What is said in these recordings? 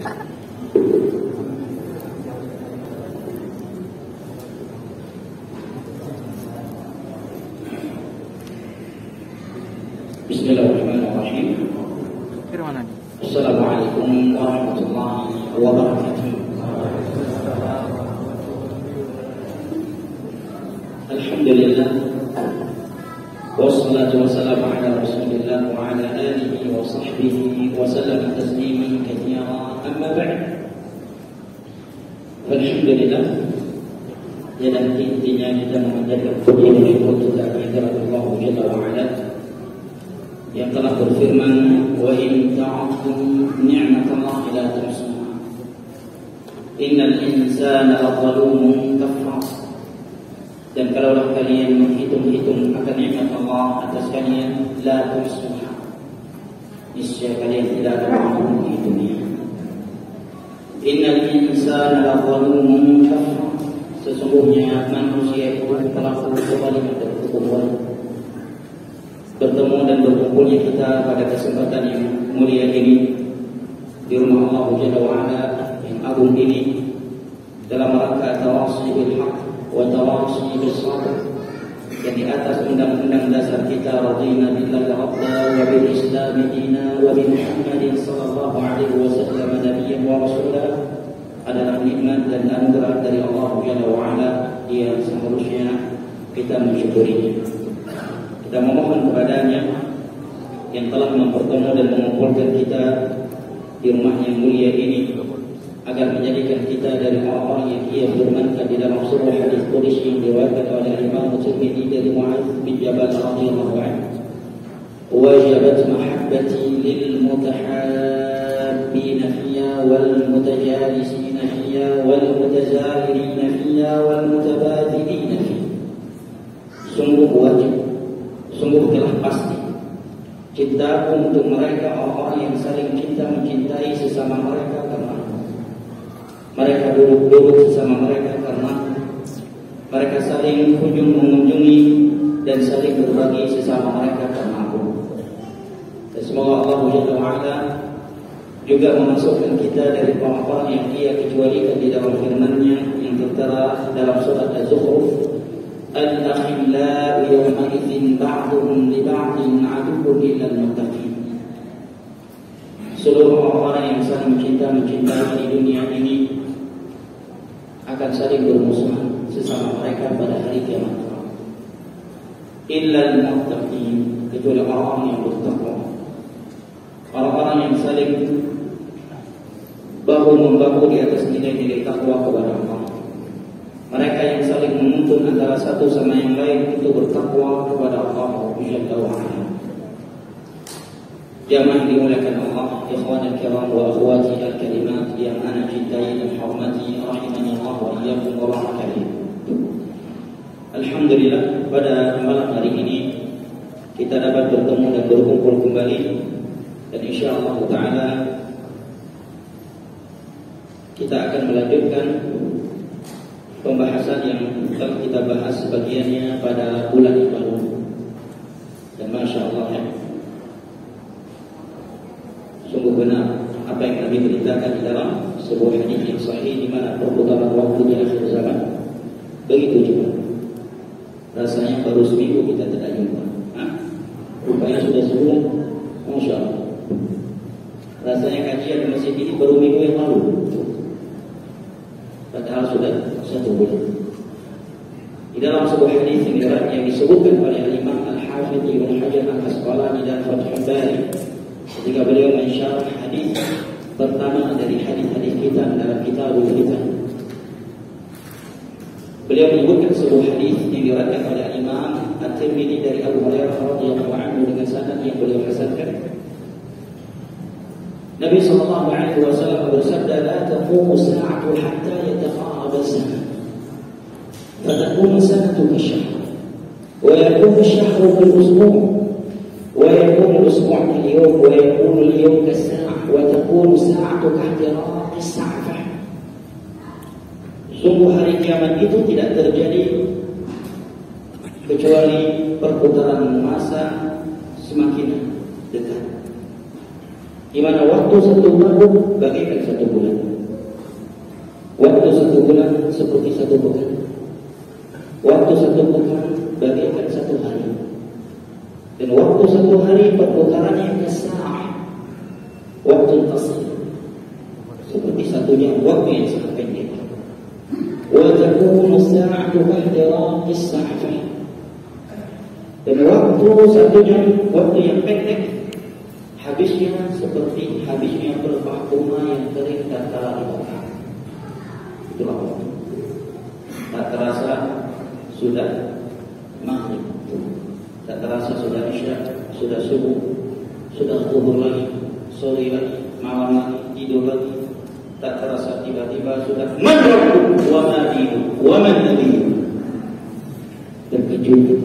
Bismillahirrahmanirrahim. Assalamualaikum warahmatullahi wabarakatuh. Alhamdulillah, wassalatu wassalamu ala Rasulillah wa ala alihi wa sahbihi wa sallam tasliman katsiran, amma ba'd. Alhamdulillah, ya, dan intinya kita memanjatkan puji dan syukur kepada Allah Jalla wa Ala yang telah berfirman, wa in ta'uddu ni'matallahi la tuhsuha innal insana lazalumun kafar. Dan kalaulah kalian menghitung-hitung akan nikmat Allah atas kalian, la tuhsuha, niscaya kalian tidak akan mampu menghitungnya. Innal insana lazalumun kafar, sesungguhnya manusia itu pelaku kezaliman dan kekufuran. Bertemu dan berkumpulnya kita pada kesempatan yang mulia ini di rumah Allah Jalla wa Ala yang agung ini dalam rangka tawassi bil haq wa tawassi bis sabr, yang di atas undang-undang dasar kita radina billahi rabba wa bil islam dina wa bi Muhammadin sallallahu alaihi wasallam nabiyyan wa rasulah adalah nikmat dan anugerah dari Allah Jalla wa Ala yang seharusnya kita mensyukurinya. Kita memohon kepadanya yang telah mempertemukan dan mengumpulkan kita di rumah yang mulia ini agar menjadikan kita dari orang-orang yang ia firmankan di dalam surah hadis qudsi yang diriwayatkan oleh Imam Tirmidzi dari Mu'adz bin Jabal radhiyallahu anhu, wajabat mahabbati lil mutahabbina fiyya wal mutajalisina fiyya wal mutazahirina fiyya wal mutabadilina fiyya. Sungguh wajib, sungguh telah pasti cintaku untuk mereka, orang-orang yang saling cinta mencintai sesama mereka karena mereka duduk sesama mereka karena mereka saling kunjung mengunjungi dan saling berbagi sesama mereka karena aku. Dan semoga Allah Jalla wa Ala juga memasukkan kita dari orang-orang yang ia kecualikan di dalam firman-Nya yang tertera dalam surat Az-Zukhruf, al-akhillau yawma'idhin ba'duhum li ba'din aduwwun illa al-muttaqin. Seluruh orang-orang yang saling mencintai di dunia ini akan saling bermusuhan sesama mereka pada hari kiamat. Illa al-muttaqin, kecuali orang-orang yang bertakwa, orang-orang yang saling bahu-membahu di atas nilai-nilai takwa kepada Allah. Mereka yang saling menuntun antara satu sama yang lain untuk bertakwa kepada Allah Jalla wa Ala. Jamaah dimuliakan Allah, ikhwan al-kiram wa akhwati al-karimat yang ana cintai dan hormati, rahimani Allah wa iyyakum wa barakatuh. Alhamdulillah, pada malam hari ini kita dapat bertemu dan berkumpul kembali, dan insyaallah taala kita akan melanjutkan pembahasan yang telah kita bahas sebagiannya pada bulan yang lalu. Dan Masya Allah, ya, sungguh benar apa yang Nabi beritakan di dalam sebuah hadis yang sahih, di mana perputaran waktu di akhir zaman begitu juga. Rasanya baru seminggu kita tidak jumpa, rupanya sudah sebulan. Masya Allah, rasanya kajian di masjid ini baru minggu yang lalu, padahal sudah satu bulan. Di dalam sebuah hadis yang disebutkan oleh Imam Al-Hafidz Ibnu Hajar Al-Asqalani dan Fathul Bari, ketika beliau mensyarah hadis pertama dari hadis-hadis kita dalam Kitabul Fitan, beliau menyebutkan sebuah hadis yang diriwayatkan oleh Imam At-Tirmidzi dari Abu Hurairah radhiyallahu anhu dengan sanad yang beliau hasankan. Nabi sallallahu alaihi wasallam bersabda, la taqumu as-sa'atu hatta yataqarraba as-sana, fatakunu sanatu kasyahr, wa yakunu ash-shahru bil-usbu', wa yakunu al-usbu' kal-yawm, wa yakunu al-yawm kas-sa'ah, wa takunu as-sa'atu kahtiraqi as-sa'fah. Sungguh hari kiamat itu tidak terjadi kecuali perputaran masa semakin dekat. di mana waktu 1 tahun bagaikan 1 bulan. Waktu 1 bulan seperti 1 pekan. Waktu 1 pekan bagaikan 1 hari. Dan waktu 1 hari perputarannya kesah. Waktu qasir seperti 1 jam, waktu yang sangat pendek. Wa takunu as-sa'atu ba'da as-sa'ati. Dan waktu 1 jam, waktu yang pendek, habisnya seperti habisnya pelepah bunga yang kering dan telah dibakar. Itulah waktu. Tak terasa sudah maghrib, tak terasa sudah isya, sudah subuh, sudah zuhur lagi, sore lagi, malam lagi, tidur lagi. Tak terasa tiba-tiba sudah man wa ma dinu wa man nabiyyu. Terkejut,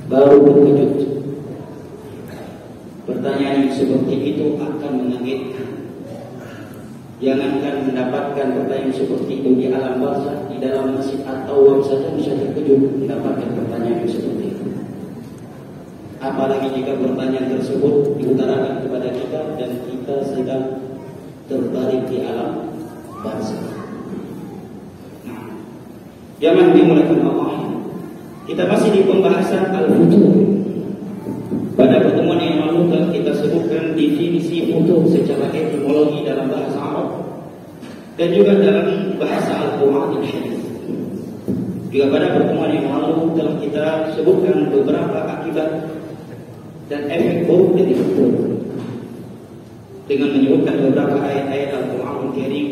baru terkejut. Pertanyaan yang seperti itu akan mengagetkan. Jangankan mendapatkan pertanyaan seperti itu di alam barzakh, di dalam masjid atau saja bisa terkejut mendapatkan pertanyaan yang seperti itu. Apalagi jika pertanyaan tersebut diutarakan kepada kita dan kita sedang terbaring di alam barzakh. Nah, jangan dimulakan Allah. Kita masih di pembahasan al-futur. Pada pertemuan yang lalu telah kita sebutkan definisi futur secara etimologi dalam bahasa Arab dan juga dalam bahasa Al-Quran dan Hadis. Juga pada pertemuan yang lalu telah kita sebutkan beberapa akibat dan efek buruk dari futur dengan menyebutkan beberapa ayat-ayat Al-Quran Al-Karim,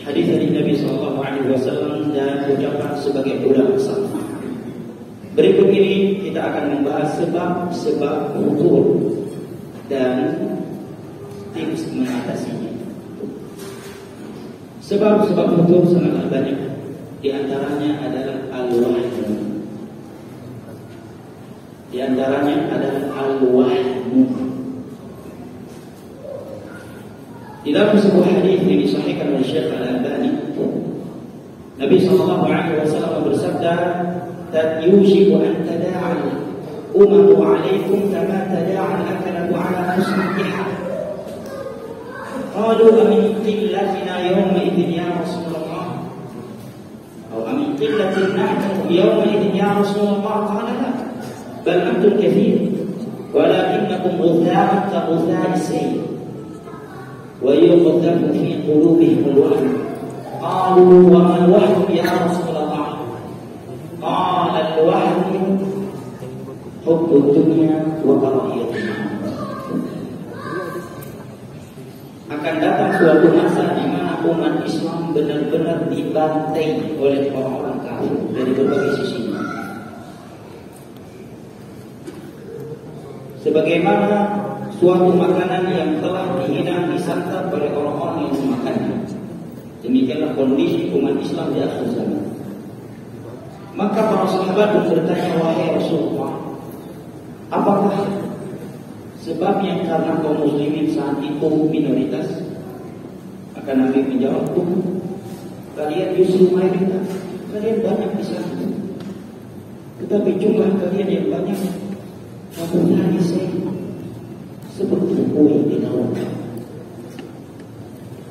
hadis dari Nabi SAW dan ucapan sebagai ulama salaf. Berikut ini kita akan membahas sebab-sebab futur dan tips mengatasinya. Sebab-sebab futur sangat banyak. Di antaranya adalah al-wahmu. Di antaranya adalah al-wahmu. Di dalam sebuah hadis yang disahihkan oleh Syekh Al-Albani, Nabi SAW bersabda, "Yushiku an tada'a al-umamu 'alaikum kama tada'a al-akalatu 'ala musliha." Qalu amin qillatina yawma idin ya Rasulullah, atau amin qillatin nahnu yawma idin ya Rasulullah. Qala la, bal antum kathir walakinnakum ghutha'un ka ghutha'i as-sayl wa yuqaddamu fi qulubihim al-wahn. Qalu wa ma al-wahn ya Rasulullah? Qala al-wahn hubbud dunya wa karahiyatul maut. Akan datang suatu masa di mana umat Islam benar-benar dibantai oleh orang-orang kafir dari berbagai sisi. Sebagaimana suatu makanan yang telah dihidang disantap oleh orang-orang yang memakannya. Demikianlah kondisi umat Islam di akhir zaman. Maka para sahabat pun bertanya, wahai Rasulullah, apakah sebabnya karena kaum muslimin saat itu minoritas? Maka Nabi menjawab, kalian justru mayoritas, kalian banyak di sana. Tetapi jumlah kalian yang banyak mempunyai seperti kue di daun.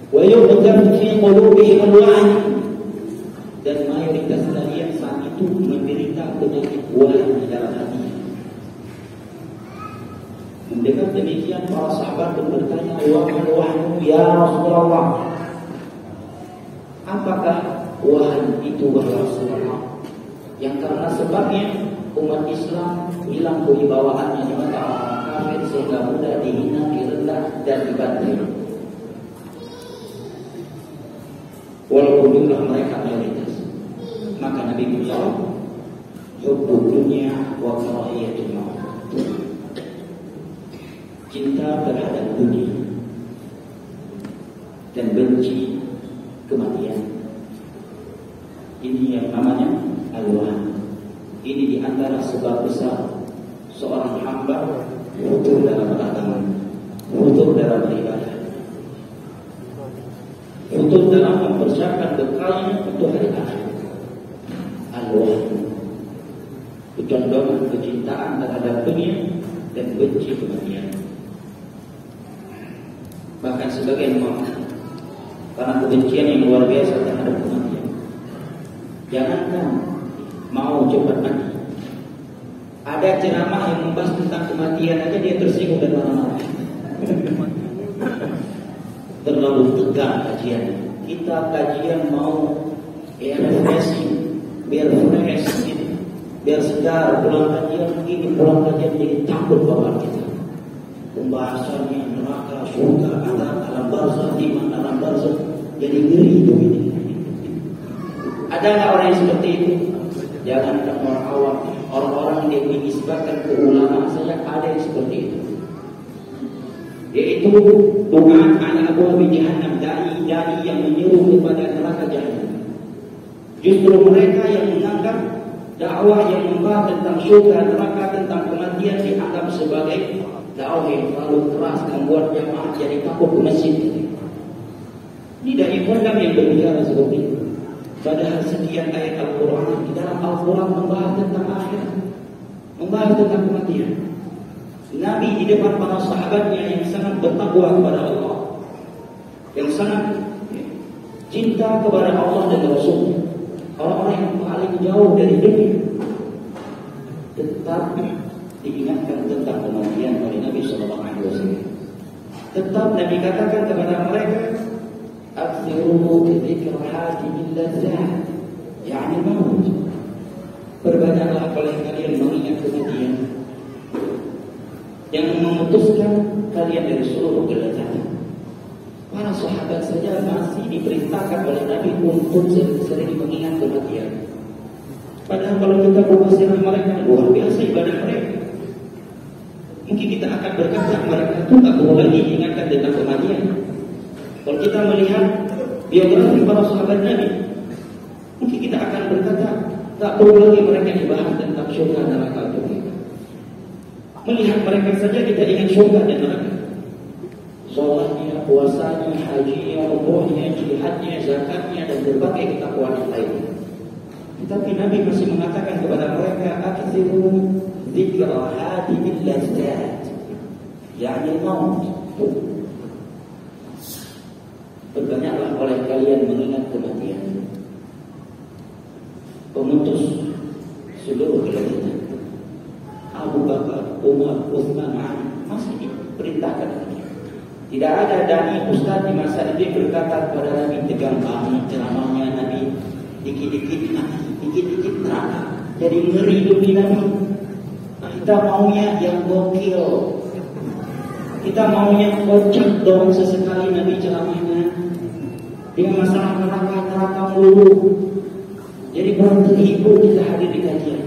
Wa yuqaddamu fi qulubihim al-wahn, dan mayoritas kalian saat itu menderita penyakit wahn di dalam hatinya. Mendengar demikian, para sahabat pun bertanya, wahn ya Rasulullah, apakah wahn itu wahai Rasulullah? Yang karena sebabnya umat Islam hilang kewibawaannya di mata orang kafir sehingga mudah dihina, direndah dan dibantai. Walaupun jumlah mereka mayoritas. Maka Nabi menjawab, hubbud dunya wa karahiyatul maut. Cinta terhadap dunia dan benci kematian. Ini yang namanya al-wahn. Ini di antara sebab besar seorang hamba futur dalam beragama, futur dalam beribadah, futur dalam mempersiapkan bekalnya untuk hari akhir. Al-wahn, kecondongan kecintaan terhadap dunia dan benci kematian. bahkan sebagian mau karena kebencian yang luar biasa terhadap kematian. Jangankan mau cepat mati, ada ceramah yang membahas tentang kematian aja dia tersinggung dan marah-marah. Terlalu tegang kajian. Kita kajian mau refreshing, biar fresh gitu, biar segar. Pulang kajian begini, pulang kajian jadi takut bawaan kita. Pembahasannya neraka, surga, alam barzakh, iman alam barzakh, jadi ngeri hidup ini. Ada nggak orang yang seperti itu? Jangan orang awam, orang-orang yang dinisbahkan ke ulama saja ada yang seperti itu. Yaitu du'at ala abwabi jahannam, dai yang menyeru kepada neraka jahannam. Justru mereka yang menganggap dakwah yang membahas tentang surga, neraka, tentang kematian dianggap sebagai dakwah yang terlalu keras, membuat jamaah jadi takut ke masjid. Ini dari program yang berbicara seperti itu. Padahal sekian ayat Al-Quran di dalam Al-Quran membahas tentang akhirat, membahas tentang kematian. Nabi di depan para sahabatnya yang sangat bertakwa kepada Allah, yang sangat cinta kepada Allah dan Rasulnya, orang-orang yang paling jauh dari dunia, tetap diingatkan tentang kematian oleh Nabi SAW. Tetap Nabi katakan kepada mereka, "Aktsiru dzikra hadhihi al-ladzat," yakni maut. Perbanyaklah oleh kalian mengingat kematian yang memutuskan kalian dari seluruh kelezatan. Para sahabat saja masih diperintahkan oleh Nabi untuk sering mengingat kematian. Padahal kalau kita buka sirah mereka, luar biasa ibadah mereka. Mungkin kita akan berkata mereka itu tak perlu lagi diingatkan tentang kematian. Kalau kita melihat biografi para sahabat Nabi, mungkin kita akan berkata tak perlu lagi mereka dibahas tentang surga neraka itu. Melihat mereka saja kita ingat surga dan neraka. Sholatnya, puasanya, hajinya, umrohnya, jihadnya, zakatnya, dan berbagai ketakwaan yang lainnya. Tetapi Nabi masih mengatakan kepada mereka, "Aktsiru dzikra hadhihi al-ladzat," yakni maut. Perbanyaklah oleh kalian mengingat kematian, pemutus seluruh kelezatan. Abu Bakar, Umar, Utsman, Ali masih diperintahkan. Tidak ada dai ustaz di masa itu yang berkata kepada Nabi, tegang banget ceramahnya Nabi, dikit-dikit mati, dikit-dikit neraka, jadi ngeri dunia Nabi. Kita maunya yang gokil, kita maunya kocak dong sesekali Nabi ceramahnya. Dia masalah neraka mulu. Jadi baru terhibur kita hadir di kajian.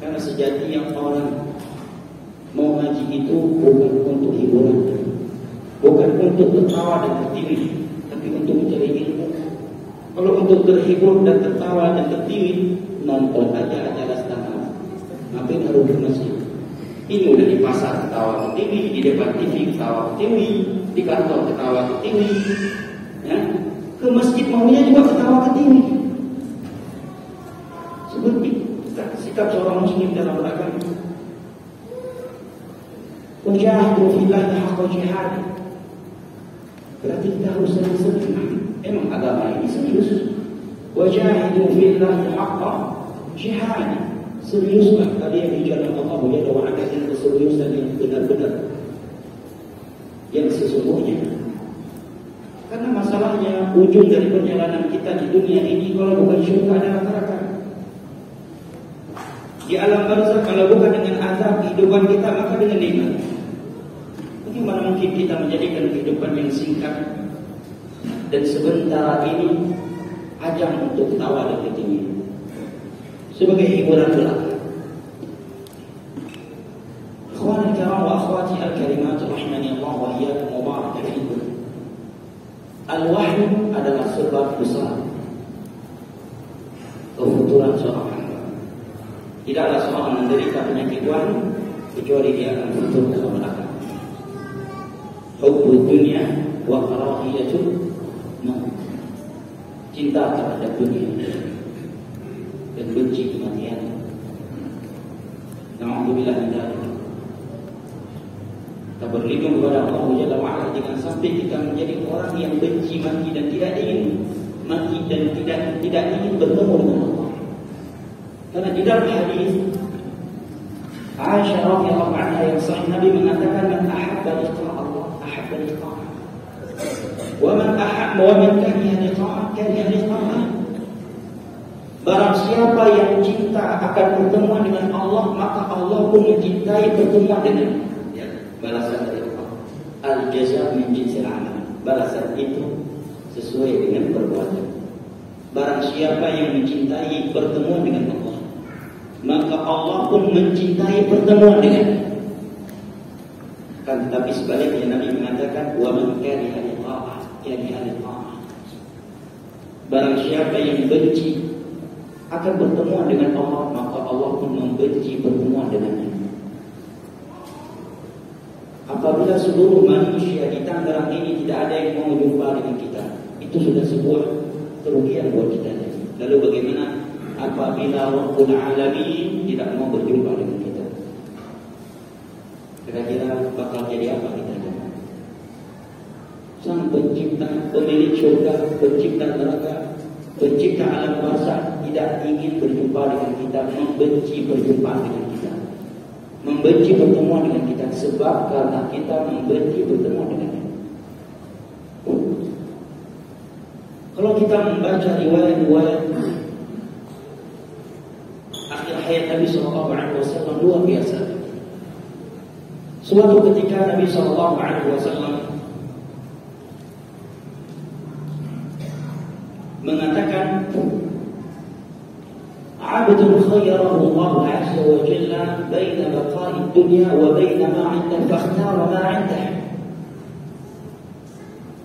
Karena sejatinya orang mau ngaji itu bukan untuk hiburan, bukan untuk tertawa dan tertiwi, tapi untuk mencari ilmu. Kalau untuk terhibur dan tertawa dan tertiwi, nonton aja acara stand-up. Ngapain harus ke masjid? Ini udah di pasar ketawa tertiwi, di depan TV ketawa tertiwi, di kantor ketawa tertiwi, ya. Ke masjid maunya juga ketawa tertiwi. Seperti sikap seorang muslim dalam beragama. Wajahidu fillahi haqqa jihad. Berarti kita harus sering-sering. Emang agama ini serius. Wajahidu fillahi haqqa jihad. Seriuslah kalian di jalan Allah Jalla wa Ala dengan keseriusan yang benar-benar, yang sesungguhnya. Karena masalahnya ujung dari perjalanan kita di dunia ini kalau bukan syurga adalah neraka. Di alam barzakh kalau bukan dengan azab kehidupan kita, maka dengan nikmat. Bagaimana mungkin kita menjadikan kehidupan yang singkat dan sebentar ini ajang untuk ketawa dan ketiwi sebagai hiburan belaka. Ikhwani al-kiram wa akhwati al-karimat rahimani Allah wa iyyakum wa baraka fiikum. Al-wahyu adalah sebab besar kefuturan seorang hamba. Tidaklah seorang menderita penyakit wahyu kecuali dia akan futur dalam neraka. Hubbud dunya wa karahiyatul maut. Cinta terhadap dunia dan benci kematian. Na'udzubillah min dzalik. Kita berlindung kepada Allah Jalla wa'ala jangan sampai kita menjadi orang yang benci maki dan tidak ingin maki dan tidak ingin bertemu dengan Allah. Karena di dalam hadis Aisyah radhiyallahu anha yang sahih Nabi mengatakan man ahabba liqa Allah ahabba liqa'ah wa man kariha liqa'ah kariha liqa'ah. Barang siapa yang cinta akan pertemuan dengan Allah, maka Allah pun mencintai pertemuan dengannya. Balasan dari Allah. Al-jaza min jinsil amal. Balasan itu sesuai dengan perbuatan. Barang siapa yang mencintai pertemuan dengan Allah, maka Allah pun mencintai pertemuan dengannya. Kan tetapi sebaliknya Nabi mengatakan wa man kariha liqa'ah kariha liqa'ah. Barang siapa yang benci akan bertemuan dengan Allah, maka Allah pun membenci pertemuan dengannya. Apabila seluruh manusia di Tangerang ini tidak ada yang mau jumpa dengan kita, itu sudah sebuah kerugian buat kita. Lalu bagaimana apabila Rabbul Alamin tidak mau berjumpa dengan kita? Kira-kira bakal jadi apa kita? Sang pencipta, pemilik surga, pencipta neraka, pencipta alam barzakh tidak ingin berjumpa dengan kita, membenci perjumpaan dengan kita, membenci pertemuan dengan kita, sebab karena kita membenci pertemuan dengannya. Kalau kita membaca riwayat-riwayat akhir hayat Nabi SAW luar biasa. Suatu ketika Nabi SAW mengatakan Abdul khayyarahu Allah azza wa jalla baina baqa'i dunya wa baina ma 'inda fakhtara ma 'inda.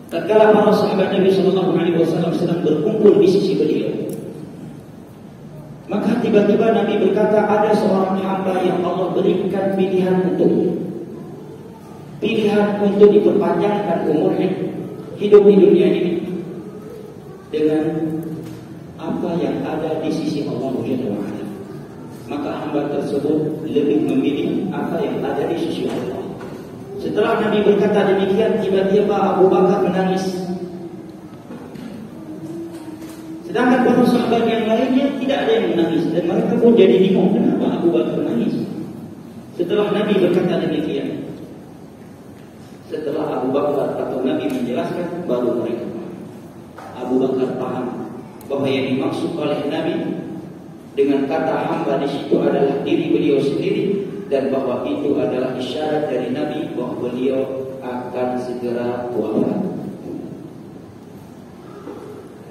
Tatkala para sahabat Nabi sallallahu alaihi wasallam sedang berkumpul di sisi beliau, maka tiba-tiba Nabi berkata, ada seorang hamba yang Allah berikan pilihan untuknya. Pilihan untuk diperpanjangkan umurnya, hidup di dunia ini dengan apa yang ada di sisi Allah Jalla wa'ala. Maka hamba tersebut lebih memilih apa yang ada di sisi Allah. Setelah Nabi berkata demikian, tiba-tiba Abu Bakar menangis. Sedangkan para sahabat yang lainnya tidak ada yang menangis, dan mereka pun jadi bingung kenapa Abu Bakar menangis. Setelah Nabi berkata demikian, setelah Abu Bakar atau Nabi menjelaskan, baru mereka Abu Bakar paham bahwa yang dimaksud oleh Nabi dengan kata hamba di situ adalah diri beliau sendiri, dan bahwa itu adalah isyarat dari Nabi bahwa beliau akan segera wafat.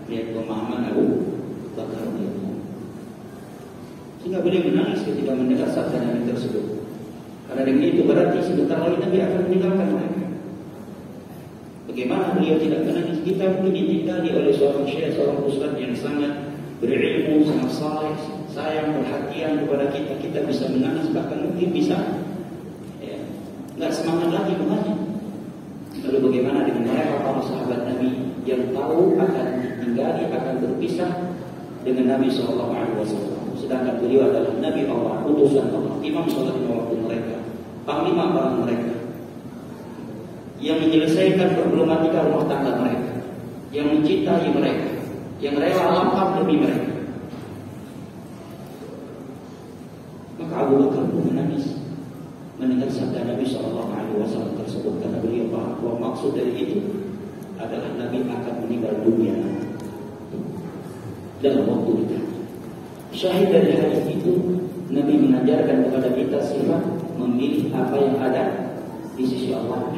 Lihat pemahaman Abu Bakar itu, sehingga beliau menangis ketika mendengar sabda Nabi tersebut. Karena dengan itu berarti sebentar lagi Nabi akan meninggalkan mereka. Bagaimana beliau tidak menangis? Kita mungkin ditinggali oleh seorang syekh, seorang ustaz yang sangat berilmu, sangat saleh, sayang, perhatian kepada kita. Kita bisa menangis, bahkan mungkin bisa nggak semangat lagi mengaji. Lalu bagaimana dengan mereka para sahabat Nabi yang tahu akan ditinggali, akan berpisah dengan Nabi SAW? Sedangkan beliau adalah Nabi Allah, utusan Allah, imam salat lima waktu mereka, panglima perang mereka, yang menyelesaikan problematika rumah tangga mereka, yang mencintai mereka, yang rela lapar demi mereka. Maka Abu Bakar pun menangis mendengar sabda Nabi SAW tersebut, karena beliau paham bahwa maksud dari itu adalah Nabi akan meninggal dunia dalam waktu dekat. Syahid dari hadis itu, Nabi mengajarkan kepada kita sifat memilih apa yang ada di sisi Allah.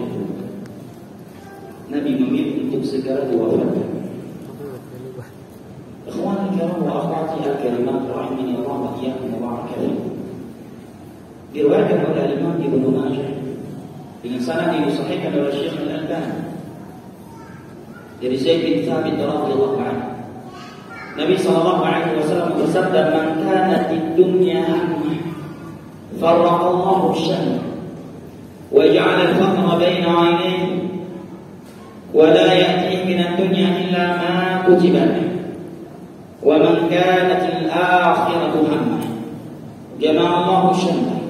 Nabi memilih untuk segera diwafatkan. Ikhwani kiram wa akhwati al-karimat rahimani Allah wa iyyakum wa barakatuh. Diriwayatkan oleh Imam Ibnu Majah dengan sanad yang disahihkan oleh Syekh Al-Albani dari Zaid bin Thabit radhiyallahu anhu. Nabi sallallahu alaihi wasallam bersabda, "Man kanat ad-dunya hamma, farraqa Allahu syam'a wa ja'ala al-faqra baina 'ainayhi wa la ya'tihi min ad-dunya illa ma kutiba lahu. Wa man kanat al-akhiratu hamma, jama'a Allahu syam'a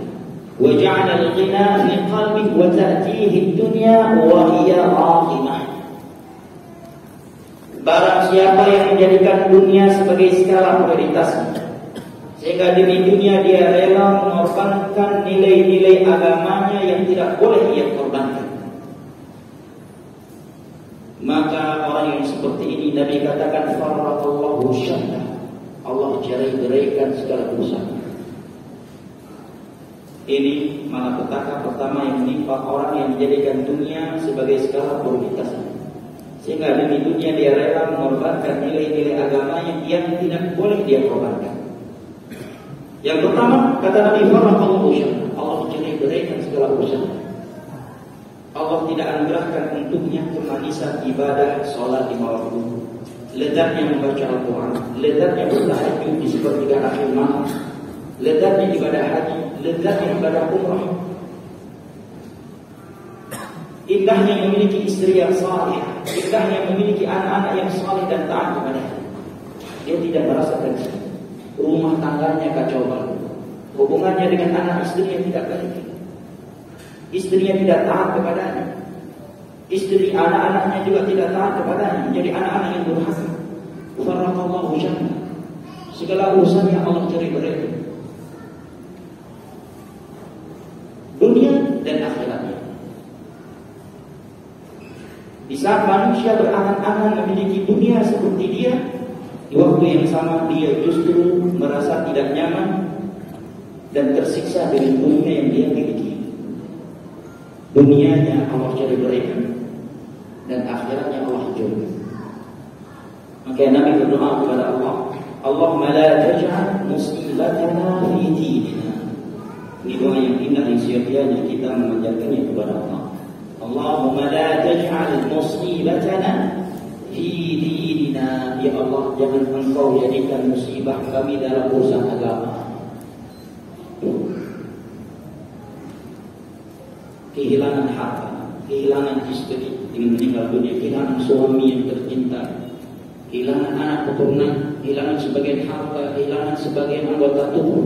وجعل الغنى في قلبه وتأتيه الدنيا وهي راغمة. Barang siapa yang menjadikan dunia sebagai skala prioritasnya, sehingga demi dunia dia rela mengorbankan nilai-nilai agamanya yang tidak boleh ia korbankan, maka orang yang seperti ini Nabi katakan farraqallahu syamlah, Allah cerai-beraikan segala urusannya. Ini malapetaka pertama yang menimpa orang yang menjadikan dunia sebagai skala prioritasnya, sehingga demi dunia dia rela mengorbankan nilai-nilai agamanya yang tidak boleh dia korbankan. Yang pertama kata Nabi farraqallahu syamlah, Allah cerai-beraikan segala urusannya. Allah tidak anugerahkan untuknya kemanisan ibadah salat di waktu, lezatnya membaca Al-Quran, lezatnya bertahajud di sepertiga akhir malam, lezatnya ibadah haji, lezatnya ibadah umrah, indahnya memiliki istri yang saleh, indahnya memiliki anak-anak yang saleh dan taat kepadanya. Dia tidak merasakan rumah tangganya kacau balau, hubungannya dengan anak istri yang tidak baik, istrinya tidak taat kepadanya, istri anak-anaknya juga tidak taat kepadanya, menjadi anak-anak yang durhaka. Farraqallahu syamlah, segala urusannya Allah cerai-berai, dunia dan akhiratnya. Di saat manusia berangan-angan memiliki dunia seperti dia, di waktu yang sama dia justru merasa tidak nyaman dan tersiksa dengan dunia yang dia miliki. Dunianya Allah cerai-beraikan dan akhiratnya Allah hancurkan. Maka Nabi berdoa kepada Allah, Allahumma la taj'al musibatana fi dinina. Ini doa yang indah yang sia-sianya kita memanjatkannya kepada Allah. Allahumma la taj'al musibatana fi dinina. Ya Allah, jangan Engkau jadikan musibah kami dalam urusan agama. Kehilangan harta, kehilangan istri dengan meninggal dunia, kehilangan suami yang tercinta, kehilangan anak keturunan, kehilangan sebagian harta, kehilangan sebagian anggota tubuh.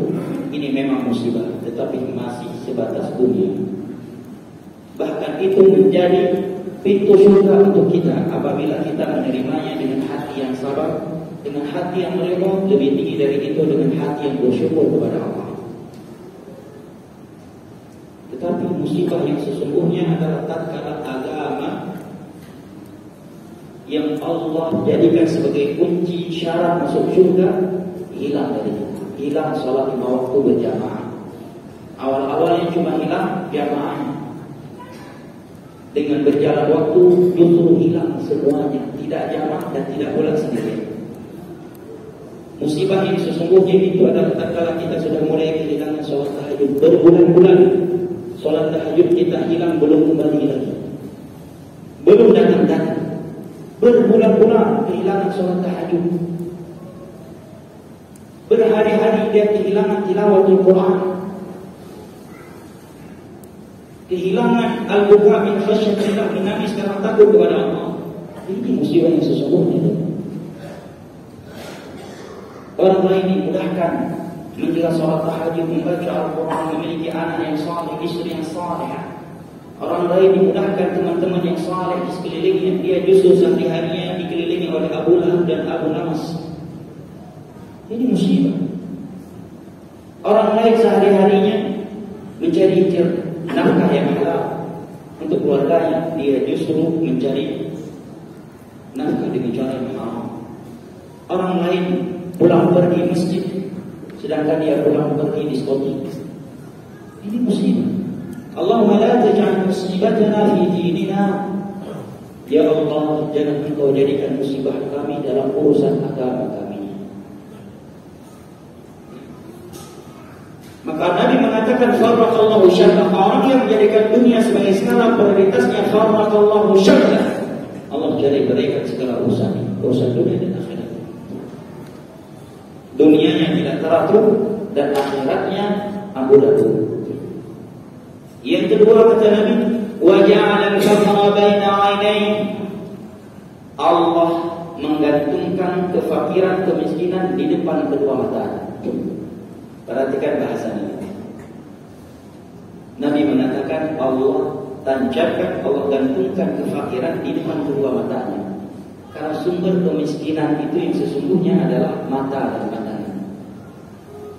Ini memang musibah, tetapi masih sebatas dunia. Bahkan itu menjadi pintu surga untuk kita apabila kita menerimanya dengan hati yang sabar, dengan hati yang meridha. Lebih tinggi dari itu dengan hati yang bersyukur kepada Allah. Tetapi musibah yang sesungguhnya adalah tatkala agama yang Allah jadikan sebagai kunci syarat masuk surga hilang dari kita. Hilang salat 5 waktu berjamaah. Awal-awalnya cuma hilang jamaahnya. Dengan berjalan waktu justru hilang semuanya, tidak jamaah dan tidak pulang sendirian. Musibah yang sesungguhnya itu adalah tatkala kita sudah mulai kehilangan salat tahajud berbulan-bulan. Salat tahajud kita hilang, belum kembali lagi, belum datang-datang, berbulan-bulan kehilangan salat tahajud, berhari-hari dia kehilangan tilawatul Quran, kehilangan al-buka min khasyatillah, menangis karena takut kepada Allah. Ini musibah yang sesungguhnya. Orang lain dimudahkan menjaga salat tahajud, membaca Al-Quran, memiliki anak yang saleh, istri yang saleh. Orang lain dimudahkan teman-teman yang saleh di sekelilingnya, dia justru sehari-harinya dikelilingi oleh Abu Lahab dan Abu Nawas. Ini musibah. Orang lain sehari-harinya mencari nafkah yang halal untuk keluarganya, dia justru mencari nafkah dengan cara yang haram. Orang lain pulang pergi masjid, sedangkan dia pulang pergi diskotik. Ini musibah. Allahumma la taj'al musibatana fi dinina. Ya Allah, jangan Engkau jadikan musibah kami dalam urusan agama kami. Maka Nabi mengatakan farraqallahu syamlah, orang yang menjadikan dunia sebagai skala prioritasnya, farraqallahu syamlah, Allah cerai-beraikan segala urusan dunia dan akhirat. Dunianya tidak teratur dan akhiratnya amburadul. Yang kedua kata Nabi, wa ja'ala al-faqra baina 'ainayhi. Allah menggantungkan kefakiran, kemiskinan di depan kedua mata. Perhatikan bahasanya. mengatakan Allah tancapkan, Allah gantungkan kefakiran di depan kedua matanya. Karena sumber kemiskinan itu yang sesungguhnya adalah mata dan pandangan.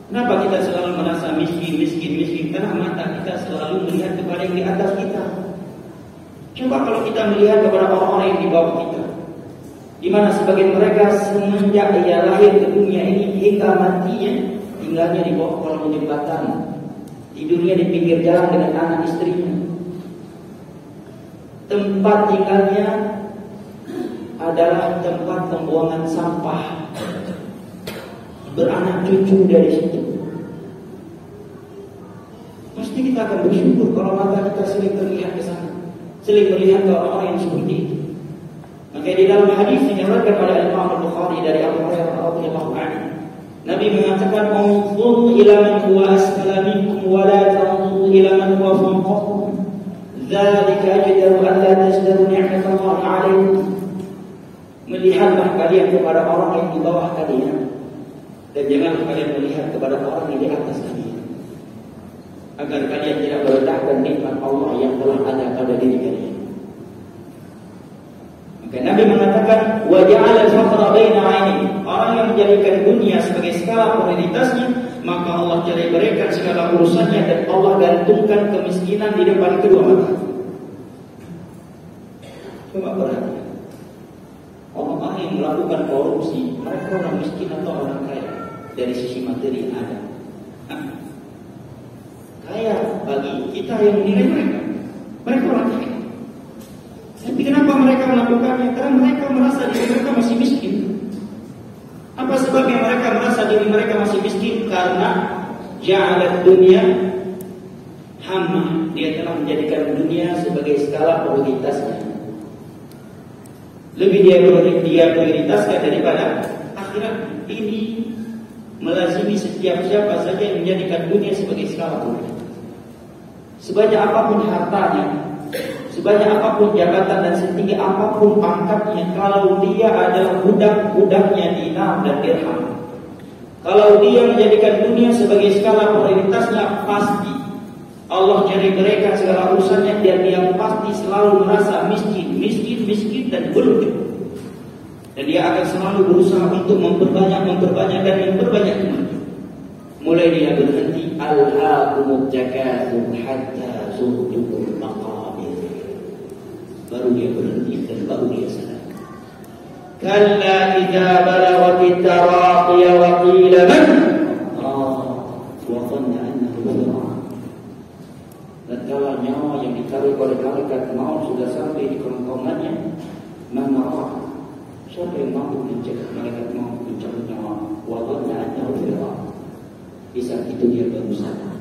Kenapa kita selalu merasa miskin? Karena mata kita selalu melihat kepada yang di atas kita. Coba kalau kita melihat kepada orang-orang yang di bawah kita, di mana sebagian mereka semenjak ia lahir ke dunia ini hingga matinya tinggalnya di bawah kolong jembatan, tidurnya di pinggir jalan dengan anak istrinya. Tempat tinggalnya adalah tempat pembuangan sampah. Beranak cucu dari situ. Pasti kita akan bersyukur kalau mata kita sering terlihat ke sana, sering melihat ke orang-orang yang seperti itu. Maka di dalam hadis dinyatakan oleh Imam Al-Bukhari dari Abu Hurairah radhiyallahu anhu, Nabi mengatakan, "Unzur ila man huwa asfala minkum wa la tanzur ila man huwa fawqakum. Dzalika ajdaru an la tazdaru ni'matallahi 'alaikum." Melihatlah kalian kepada orang yang di bawah kalian, dan jangan kalian melihat kepada orang yang di atas kalian, agar kalian tidak merendahkan nikmat Allah yang telah ada pada diri kalian. Maka Nabi mengatakan, wa ja'ala al-faqra baina 'aini. Orang yang menjadikan dunia sebagai skala prioritasnya, maka Allah cerai berikan segala urusannya dan Allah gantungkan kemiskinan di depan kedua mata. Coba perhatikan. Orang-orang yang melakukan korupsi, mereka orang miskin atau orang kaya dari sisi materi yang ada? Kaya bagi kita yang menilai mereka. Mereka orang kaya. Tapi kenapa mereka melakukannya? Karena mereka merasa diri mereka masih miskin. Apa sebabnya mereka merasa diri mereka masih miskin? Karena ja'alat dunia hamma. Dia telah menjadikan dunia sebagai skala prioritasnya. Lebih dia prioritaskan daripada akhirat. Ini melazimi setiap siapa saja yang menjadikan dunia sebagai skala prioritas. Sebanyak apapun hartanya, sebanyak apapun jabatan dan setinggi apapun pangkatnya, kalau dia adalah budak-budaknya dinar dan dirham, kalau dia menjadikan dunia sebagai skala prioritasnya, pasti Allah nyari mereka segala urusannya, dan dia pasti selalu merasa miskin dan belum cukup. Dan dia akan selalu berusaha untuk memperbanyak dan memperbanyak kembali. Mulai dia berhenti, alhaakumut takatsur hatta zurtumul maqabir. Baru dia berhenti dan baru dia sadar. Kalla idza balaghatit taraqiya wa qila man wa dhanna annahu firaq. Dan kalau nyawa yang ditarik oleh malaikat maut sudah sampai di kerongkongannya, mana siapa yang mampu mencegah malaikat maut mencabut nyawa? Wa dhanna annahu firaq. Di saat itu dia baru sadar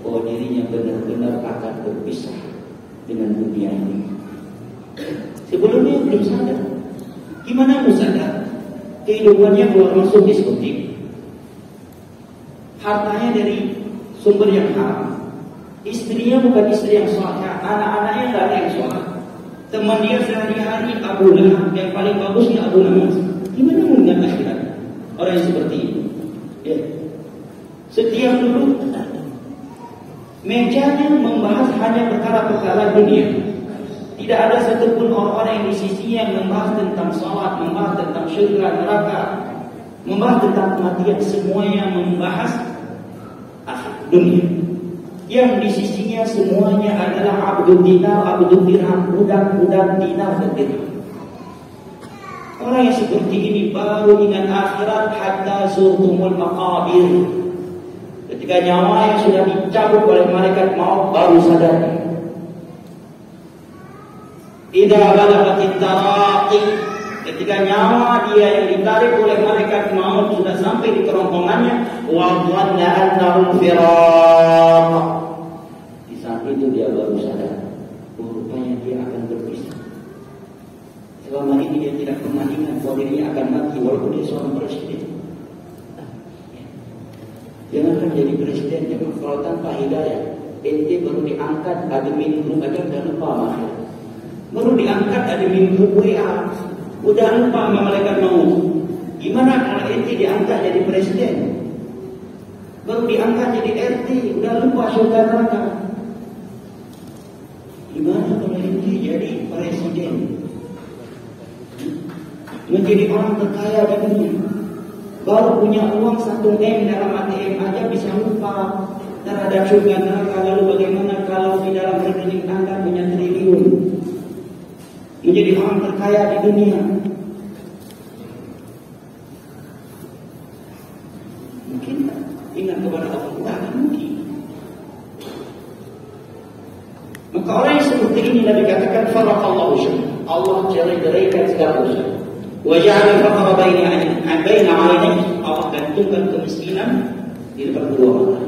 bahwa dirinya benar-benar akan berpisah dengan dunia ini. Sebelumnya belum sadar. Gimana mau sadar? Kehidupannya keluar masuk diskotik, hartanya dari sumber yang haram, istrinya bukan istri yang saleh, anak-anaknya tidak ada yang saleh, teman dia sehari-hari Abu Lahab, yang paling bagusnya Abu Lahab. Gimana mau ingat akhirat orang yang seperti itu? Ya. Setiap dulu mejanya membahas hanya perkara-perkara dunia. Tidak ada satupun orang-orang yang di sisinya yang membahas tentang salat, membahas tentang syurga, neraka, membahas tentang kematian. Semuanya membahas dunia. Yang di sisinya semuanya adalah abdul dinar, abdul dirham, budak-budak dinar dan dirham. Orang yang seperti ini baru ingat akhirat hatta zurtumul maqabir. Ketika nyawa yang sudah dicabut oleh malaikat maut baru sadar. Idza balaghatit taraqi, ketika nyawa dia yang ditarik oleh malaikat maut sudah sampai di kerongkongannya, wa dhanna annahu firaq. Di saat itu dia baru sadar, rupanya dia akan berpisah. Selama ini dia tidak pernah ingat bahwa dirinya akan mati walaupun dia seorang presiden. Jangankan jadi presiden, jangan kalau tanpa hidayah, ente baru diangkat admin grup aja udah lupa mahal. Baru diangkat admin grup WA, udah lupa sama malaikat maut. Gimana kalau ente diangkat jadi presiden? Baru diangkat jadi RT, udah lupa surga neraka. berhenti jadi presiden, menjadi orang terkaya di dunia. Baru punya uang 1 M dalam ATM aja bisa lupa terhadap surga neraka. Lalu bagaimana kalau di dalam rekening Anda punya triliun, menjadi orang terkaya di dunia? Mungkin ingat kepada Allah, tidak mungkin. Maka orang yang seperti ini Nabi katakan faraqallahu syai'an, Allah cerai-ceraikan segala usaha. Wa ja'ala al-faqra baina 'ainayhi, Allah gantungkan kemiskinan di depan kedua mata.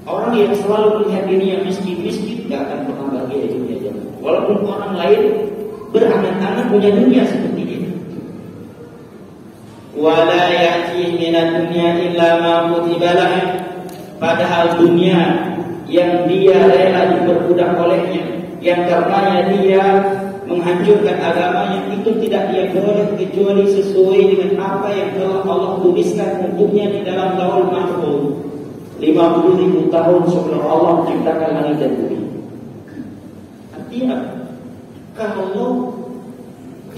Orang yang selalu melihat dirinya miskin tidak akan pernah bahagia di dunia jannah. Walaupun orang lain berangan-angan punya dunia seperti dia. Wa la ya'ti minad dunya illa ma kutiba lahu. Padahal dunia yang dia rela diperbudak olehnya, yang karenanya dia menghancurkan agamanya, itu tidak dia peroleh kecuali sesuai dengan apa yang telah Allah tuliskan untuknya di dalam Lauhul Mahfuz 50.000 tahun sebelum Allah menciptakan langit dan bumi. Artinya kalau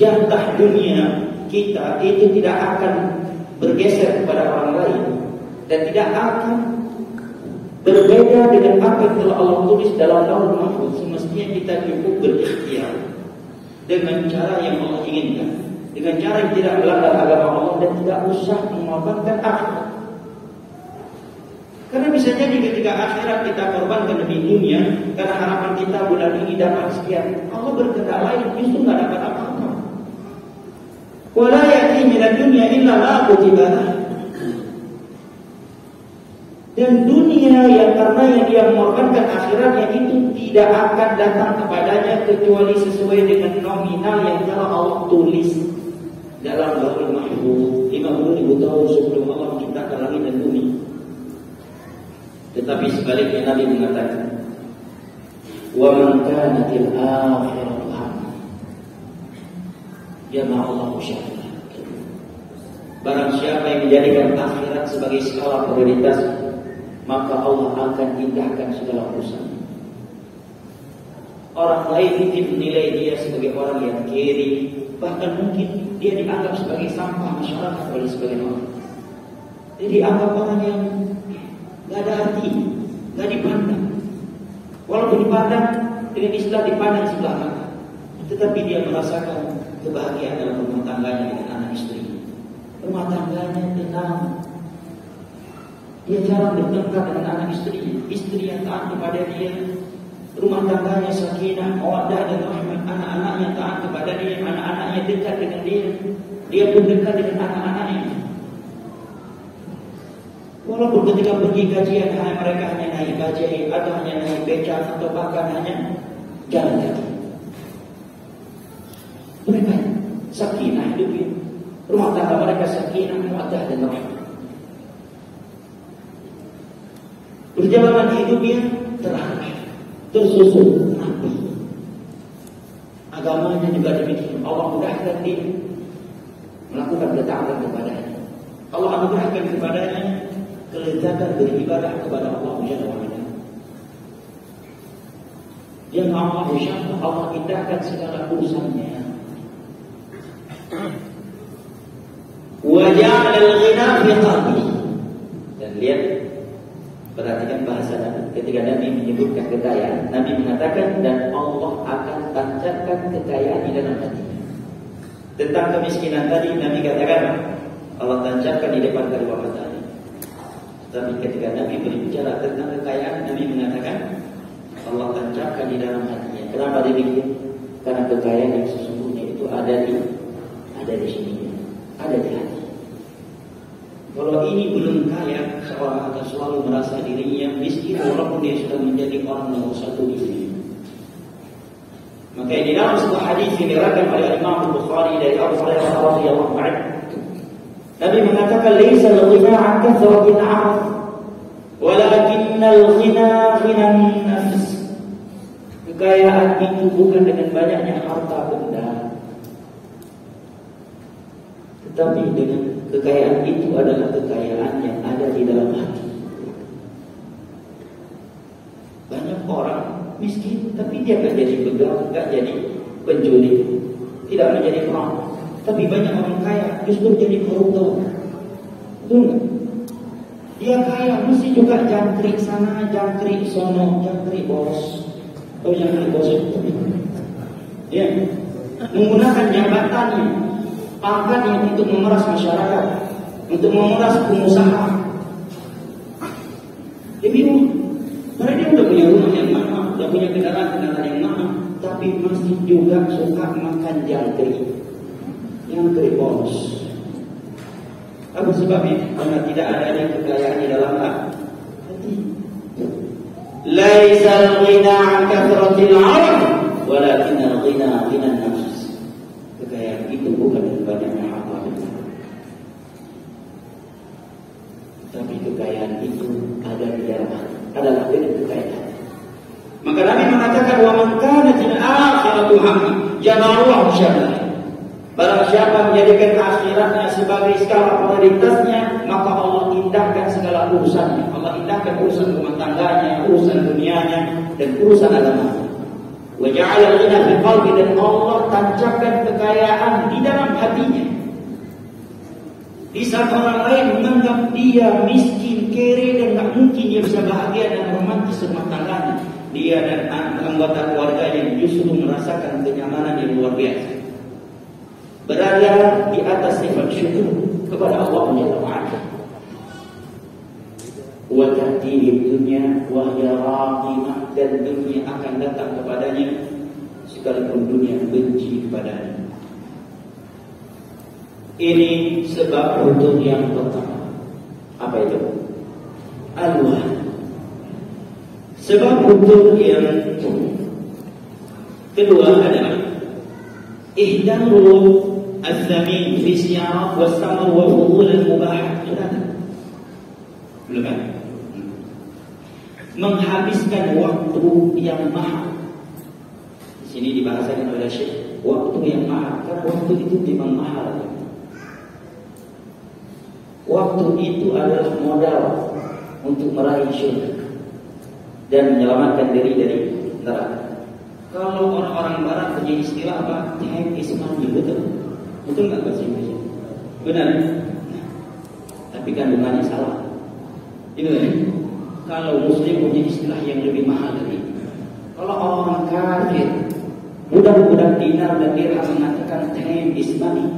jatah dunia kita itu tidak akan bergeser kepada orang lain dan tidak akan berbeda dengan apa yang telah Allah tulis dalam Lauhul Mahfuz. Semestinya kita cukup berikhtiar dengan cara yang Allah inginkan, dengan cara yang tidak melanggar agama Allah dan tidak usah mengorbankan akhirat. Karena bisa jadi ketika akhirat kita korbankan demi dunia karena harapan kita bulan ini dapat sekian, Allah berkehendak lain, justru nggak dapat apa-apa. Wala ya'ti minad dunya illa ma kutiba lahu. Dan dunia yang karena yang dia mengorbankan akhiratnya itu tidak akan datang kepadanya kecuali sesuai dengan nominal yang telah Allah tulis dalam Lauhul Mahfuz 50.000 tahun sebelum Allah menciptakan langit dan bumi. Tetapi sebaliknya Nabi mengatakan, wa man kanatil akhiratu hamma jama'allahu syahida. Barang siapa yang menjadikan akhirat sebagai skala prioritas, maka Allah akan indahkan segala urusan. Orang lain mungkin menilai dia sebagai orang yang kiri, bahkan mungkin dia dianggap sebagai sampah masyarakat oleh sebagian orang. Dia dianggap orang yang gak ada arti, gak dipandang. Walaupun dipandang dengan istilah dipandang sebelah mata, tetapi dia merasakan kebahagiaan dalam rumah tangganya dengan anak istri. Rumah tangganya tenang. Dia jarang bertengkar dengan anak istri yang taat kepada dia. Rumah tangganya sakinah, mawaddah dan rahmat. Anak-anaknya taat kepada dia, anak-anaknya dekat dengan dia. Dia pun dekat dengan anak-anaknya. Walaupun ketika pergi kajian mereka hanya naik bajai atau hanya naik becak atau bahkan hanya jalan kaki. Mereka sakinah hidupnya. Rumah tangga mereka sakinah, mawaddah dan rahmat. Perjalanan hidupnya terakhir, tersusun rapi. Agamanya juga demikian. Allah mudahkan dia melakukan ketaatan kepadanya. Allah anugerahkan kepadanya kelezatan beribadah kepada Allah Subhanahu wa taala. Dia Allah insyaAllah Allah indahkan segala urusannya. Wa ja'ala al-ghina fi qalbi. Dan lihat, perhatikan bahasa Nabi. Ketika Nabi menyebutkan kekayaan, Nabi mengatakan dan Allah akan tancapkan kekayaan di dalam hatinya. Tentang kemiskinan tadi Nabi katakan Allah tancapkan di depan kedua matanya. Tapi ketika Nabi berbicara tentang kekayaan, Nabi mengatakan Allah tancapkan di dalam hatinya. Kenapa demikian? Karena kekayaan yang sesungguhnya itu ada di sini, ada di hati. Kalau ini belum kaya, seorang akan selalu merasa dirinya miskin walaupun dia sudah menjadi orang nomor satu di sini. Maka di dalam sebuah hadis yang diriwayatkan oleh Imam Bukhari dari Abu Hurairah radhiyallahu anhu, Nabi mengatakan, "Laisa al-ghina 'an kathratil 'araf, walakinnal ghina ghinan nafs." Kekayaan itu bukan dengan banyaknya harta benda, tetapi dengan kekayaan itu adalah kekayaan yang ada di dalam hati. Banyak orang miskin, tapi dia nggak jadi begal, nggak jadi pencuri, tidak menjadi perampok. Tapi banyak orang kaya justru jadi koruptor. Betul nggak? Dia kaya mesti juga jangkrik sana, jangkrik sono, jangkrik bos. Tahu jangkrik bos itu? Ya, menggunakan jabatannya, pangkatnya untuk memeras masyarakat, untuk memeras pengusaha. Dia bingung. Karena dia udah punya rumah yang mahal, udah punya kendaraan yang mahal, tapi masih juga suka makan jangkrik bos. Apa sebabnya? Karena tidak adanya kekayaan di dalam hati. Laisa al-ghina 'an kathratil 'alam, walakin al-ghina 'an nafs. Kekayaan itu bukan banyaknya harta, tapi kekayaan itu ada di dalam hati. Adalah kekayaan. Maka Nabi mengatakan, wa man kanat al-akhiratu hamma ja'alahu syahada. Barang siapa menjadikan akhiratnya sebagai skala prioritasnya, maka Allah indahkan segala urusannya. Allah indahkan urusan rumah tangganya, urusan dunianya, dan urusan agama. Wa ja'ala al-ghina fi qalbi, dan Allah tancapkan kekayaan di dalam hatinya. Di saat orang lain menganggap dia miskin, kere, dan tak mungkin dia bisa bahagia dan romantis rumah tangganya, dia dan anggota keluarganya justru merasakan kenyamanan yang luar biasa. Berada di atas sifat syukur kepada Allah Jalla wa'ala. Wa ta'tihi dunya wa hiya raqimah, dan dunia akan datang kepadanya sekalipun dunia benci kepadanya. Ini sebab rukun yang pertama. Apa itu? Al-wah. Sebab rukun yang kedua adalah ihdaru al-thamin fi siyarah wa samar wa fudul al-mubahat. Belum kan? Menghabiskan waktu yang mahal. Di sini dibahasakan oleh Syekh, waktu yang mahal. Karena waktu itu memang mahal. Waktu itu adalah modal untuk meraih syurga dan menyelamatkan diri dari neraka. Kalau orang-orang barat punya istilah apa? Time is money, betul? Betul nggak bahasa Indonesia? Benar. Nah, tapi kandungannya salah. Ini kalau Muslim punya istilah yang lebih mahal dari itu. Kalau orang kafir, budak-budak dinar dan dirham mengatakan time is money.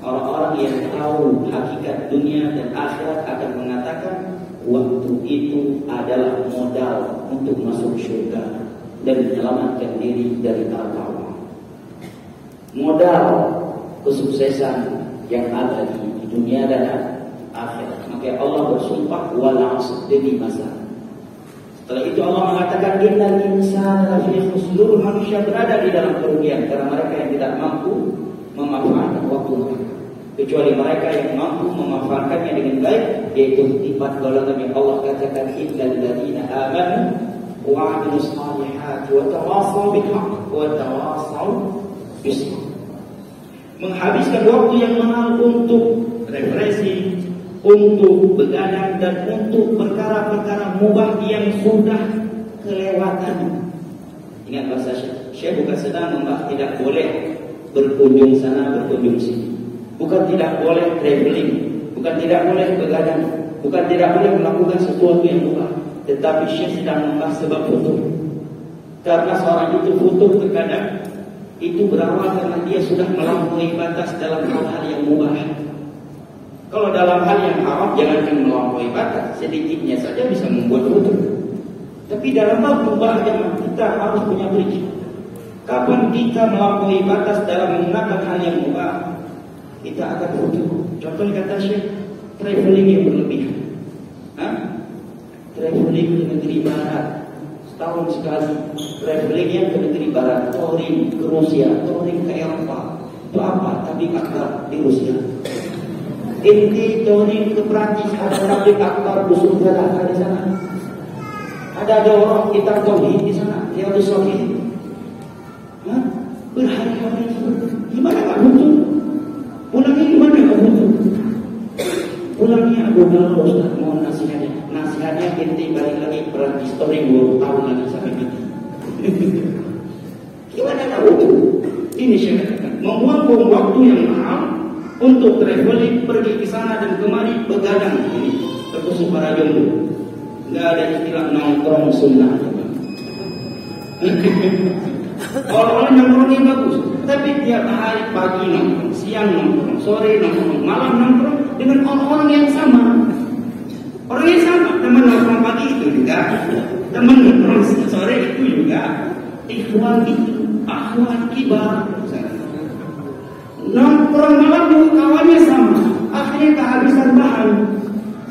Orang-orang yang tahu hakikat dunia dan akhirat akan mengatakan waktu itu adalah modal untuk masuk surga dan menyelamatkan diri dari neraka Allah. Modal kesuksesan yang ada di dunia dan akhirat. Maka Allah bersumpah wal 'asr, demi masa. Setelah itu Allah mengatakan innal insana lafi khusr, manusia berada di dalam kerugian karena mereka yang tidak mampu memanfaatkan waktu mereka. Kecuali mereka yang mampu memanfaatkannya dengan baik, yaitu empat golongan yang Allah katakan innal ladzina amanu wa 'amilus shalihati wa tawassaw bil haqq wa tawassaw bis sabr. Menghabiskan waktu yang mahal untuk refreshing, untuk begadang, dan untuk perkara-perkara mubah yang sudah kelewatan. Ingat bahasa Syekh bukan sedang membahas tidak boleh berkunjung sana, berkunjung sini. Bukan tidak boleh traveling, bukan tidak boleh begadang, bukan tidak boleh melakukan sesuatu yang mubah. Tetapi Syekh sedang membahas sebab futur. Karena seorang itu futur terkadang itu berawal karena dia sudah melampaui batas dalam hal-hal yang mubah. Kalau dalam hal yang haram jangankan melampaui batas, sedikitnya saja bisa membuat futur. Tapi dalam hal mubah kita harus punya prinsip. Kapan kita melampaui batas dalam menggunakan hal yang mubah, kita akan futur. Contoh kata Syekh, traveling yang berlebihan. Traveling ke negeri barat setahun sekali, traveling yang ke negeri barat, touring ke Rusia, touring ke Eropa. Itu apa? Tabligh akbar di Rusia. Inti touring ke Prancis, ada tabligh akbar Dusun Galaka di sana. Ada orang kitab tauhid di sana, Riyadhus Shalihin. Berhari-hari gimana Pak Butuh? Pulangnya gimana Pak Butuh? Pulangnya aku bilang Ustaz, mohon nasihatnya. Nasihatnya inti balik lagi Prancis touring 20 tahun lagi sampai mati. Gimana tahu? Ini saya katakan, membuang waktu yang mahal untuk traveling, pergi ke sana dan kemari, begadang ini, terkhusus para jomblo. Nggak ada istilah nongkrong sunnah. Orang-orang nongkrongnya bagus, tapi tiap hari pagi nongkrong, siang nongkrong, sore nongkrong, malam nongkrong dengan orang-orang yang sama. Orang yang sama, teman nongkrong pagi itu juga, teman nongkrong sore itu juga. Ikhwan itu, akhwat kibar. Nongkrong malam juga kawannya sama, akhirnya kehabisan bahan.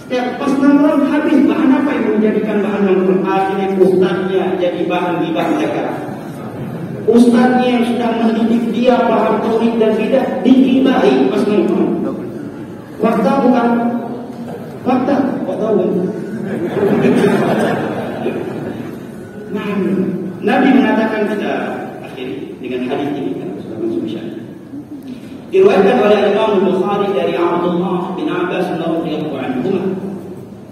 Setiap pas nongkrong habis bahan apa yang menjadikan bahan nongkrong? Akhirnya ustaznya jadi bahan gibah mereka. Ustaznya yang sudah mendidik dia paham tauhid dan bidah digibahi pas nongkrong. Fakta bukan? Fakta. Nah, Nabi mengatakan kita akhiri dengan hadis ini kan sudah masuk syariat. Diriwayatkan oleh Imam Bukhari dari Abdullah bin Abbas radhiyallahu anhu.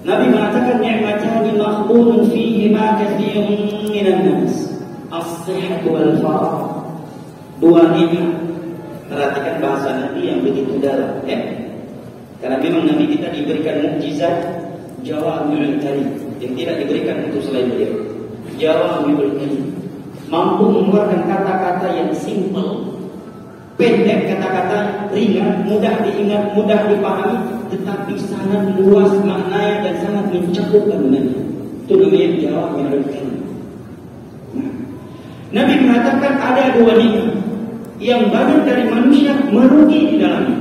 Nabi mengatakan ni'matani maghbunun fihi ma katsirun minan nas. As-sihhat wal faragh. Dua nikmat. Perhatikan bahasa Nabi yang begitu dalam, ya. Karena memang Nabi kita diberikan mukjizat jawami'ul kalim yang tidak diberikan untuk selain beliau. Jawami'ul kalim, mampu mengeluarkan kata-kata yang simple, pendek, kata-kata ringan, mudah diingat, mudah dipahami, tetapi sangat luas maknanya dan sangat mencakup kandungannya. Itu namanya jawami'ul kalim. Nabi mengatakan ada dua nikmat yang banyak dari manusia merugi di dalamnya.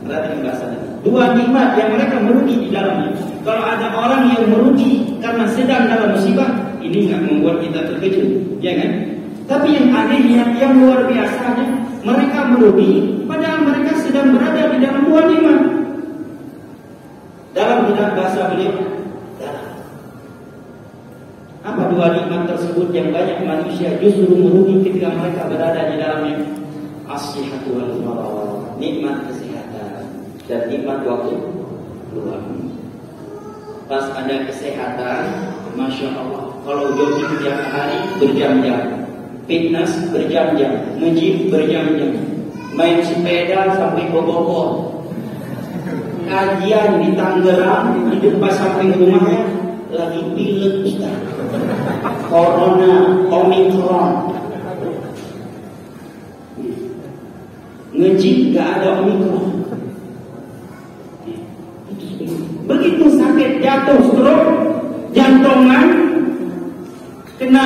Perhatikan bahasa Nabi. Dua nikmat yang mereka merugi di dalamnya. Kalau ada orang yang merugi karena sedang dalam musibah, ini nggak membuat kita terkejut, ya kan? Tapi yang anehnya, yang luar biasanya, mereka merugi padahal mereka sedang berada di dalam dua nikmat. Dalam kitab bahasa beliau, apa dua nikmat tersebut yang banyak manusia justru merugi ketika mereka berada di dalamnya? As-sihhatu wal faragh, nikmat kesehatan dan nikmat waktu luang. Pas ada kesehatan, masya Allah, kalau jogging tiap hari berjam-jam, fitness berjam-jam, nge-gym berjam-jam, main sepeda sampai ke Bogor, kajian di Tangerang, di depan samping rumahnya lagi pilek Ustaz, Corona, Omicron, nge-gym gak ada Omicron. Begitu sakit, jatuh, stroke, jantungan, kena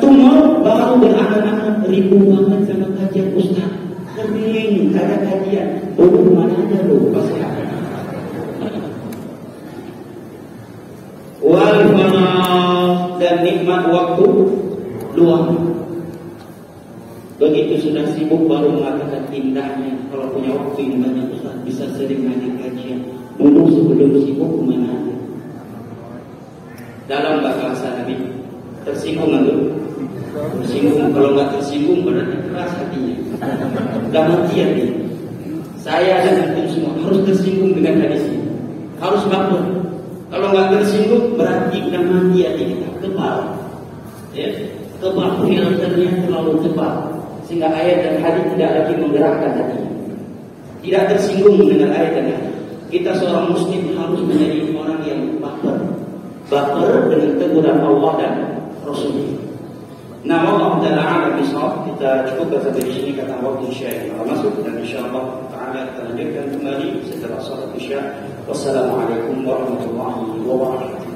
tumor, baru berangan-angan ribu banget sama kajian Ustaz. Kering, gak ada kajian. Mana ada lu? Wal faragh, dan nikmat waktu luang. Begitu sudah sibuk baru mengatakan indahnya kalau punya waktu yang banyak Ustaz, bisa sering ngaji kajian. Dulu sebelum sibuk kemana aja? Dalam bahasa Nabi, tersinggung nggak tuh? Tersinggung. Kalau nggak tersinggung berarti keras hatinya. Udah matian nih. Saya dan antum semua harus tersinggung dengan hadis ini. Harus baper. Kalau nggak tersinggung berarti udah mati hati kita. Tebal. Ya, tebal. Filternya terlalu tebal. Sehingga ayat dan hadis tidak lagi menggerakkan hatinya. Tidak tersinggung dengan ayat dan hadis. Kita seorang muslim harus menjadi orang yang baper. Baper dengan teguran Allah dan Rasulnya. Nah, Allah Ta'ala bisawab, kita cukupkan sampai di sini kata waktu Isya yang masuk, dan insyaallah Ta'ala kita lanjutkan kembali setelah salat Isya. Wassalamualaikum warahmatullahi wabarakatuh.